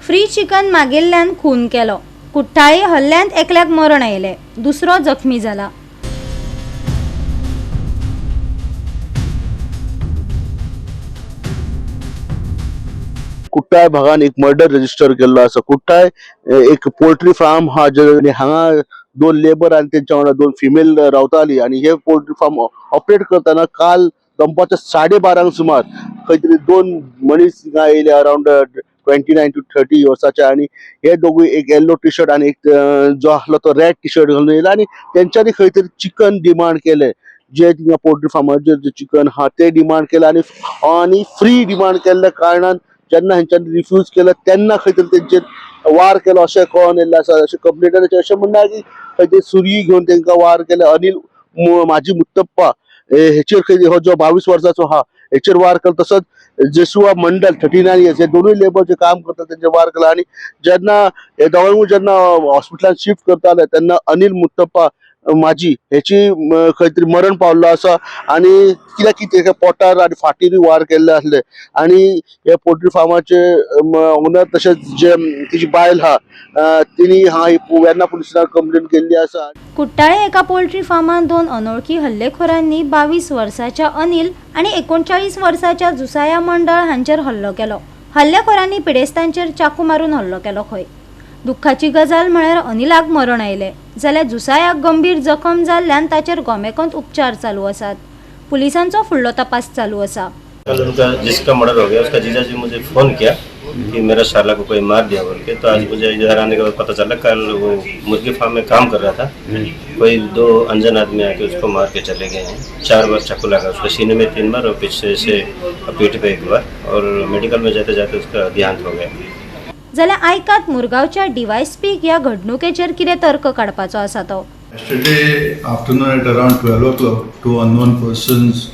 Free chicken मागिल्ल्यान खून केलो। कुट्टाळी हल्ल्यांत एकल्याक मरण आयले, दुसरो जखमी जाला। कुट्टाळ भागात एक मर्डर रजिस्टर केल्लो आसा। कुट्टाळ एक पोल्ट्री फार्म हा जे हांगा दोन लेबर आणि त्यांच्या वांगडा दोन फिमेल रावताली आणि हे पोल्ट्री फार्म ऑपरेट करताना काल दनपारच्या 12:30 सुमार खंय तरी दोन मनीस हिंगा येयले अराउंड 29 to 30 वर्साचे आणि हे दोघूय एक येल्लो टी शर्ट आणि एक जो आसलो तो रेड टी शर्ट घालून येयला आणि त्यांच्यानी खंय तरी चिकन डिमांड केले। जे थिंगा पोल्ट्री फार्माचेर जे चिकन हा ते डिमांड केला आणि फ्री डिमांड केल्ल्या कारणान जेन्ना हेंच्यांनी रिफ्यूज केलं तेन्ना खंय तरी तेंचेर वार केलो अशें कळोन येयल्लें आसा। अशें कंप्लेंटाचेर अशें म्हणना की खंय तरी सुरी घेवन तेंकां वार केले। अनिल माजी मुत्तप्पा हेचेर खंय हो जो 22 वर्साचो हा हेचेर वार केलो। तसोच जेसुआ मंडल 39 इयर्स हे दोनूय लेबर जे काम करता तेंचेर वार केला आणि जेन्ना हे दोगांय जेन्ना हॉस्पिटलांत शिफ्ट करताले तेन्ना अनिल मुत्तप्पा माजी हेची खंय तरी मरण पावल्लो आसा आणि कित्याक की तेच्या पोटार आनी फाटीरूय वार केल्ले आसले आणि हे पोल्ट्री फार्माचे ओनर तशेंच जे तिची बायल हा तिणी वेर्ना पुलिसांक कंप्लेंट केल्ली आसा। कुट्टाळे एका पोल्ट्री फार्मात दोन अनोळखी हल्लेखोरांनी 22 वर्साच्या अनिल आणि 39 वर्साच्या जुसाया मंडळ हांचेर हल्लो केलो। हल्लेखोरांनी पिडेस्तांचेर चाकू मारून हल्लो केलो। खंय दुःखाची गजाल म्हळ्यार अनिलाक मरण आयले, जाल्यार जुसायाक गंभीर जखम जाल्ल्यान ताचेर गोमेकोंत उपचार चालू आसात। पुलिसांचो फुडलो तपास चालू आसा। कल उनका जिसका मर्डर हो गया उसका जीजा जी मुझे फ़ोन किया कि मेरा शाला को कोई मार दिया बोल के। तो आज मुझे इधर आने के बाद पता चला कल वो मुर्गी फार्म में काम कर रहा था, कोई दो अनजान आदमी आके उसको मार के चले गए हैं। 4 बार चाकू लगा, उसको सीने में 3 बार और पीछे से पीठ पे 1 बार और मेडिकल में जाते जाते उसका देहांत हो गया। जाल्यार आयकात मुरगांवच्या डीवायएसपीक ह्या घडणुकेचेर कितें तर्क काडपाचो आसा तो। Yesterday afternoon at around 12 o'clock, 2 unknown persons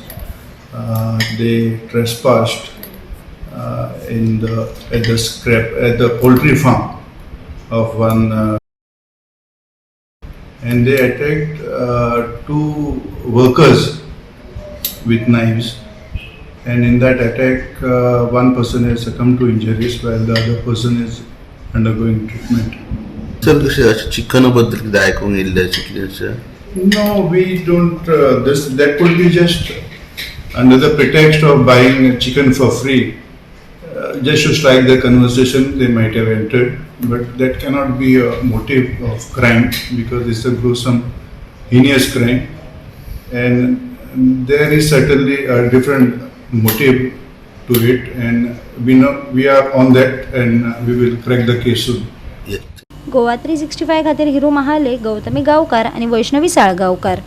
they trespassed at the poultry farm of one and they attacked 2 workers with knives, and in that attack one person has succumbed to injuries while the other person is undergoing treatment. Sir कशें चिकना बद्दल कितें आयकूंक येयल्लें अशें? No, we don't. That could be just under the pretext of buying chicken for free, just to strike the conversation. They might have entered, but that cannot be a motive of crime because it's a gruesome, heinous crime, and there is certainly a different motive to it, and we are on that, and we will crack the case soon. Goa 365 खातीर हिरू महाले, गौतमी गांवकार आणि वैष्णवी साळगांवकार।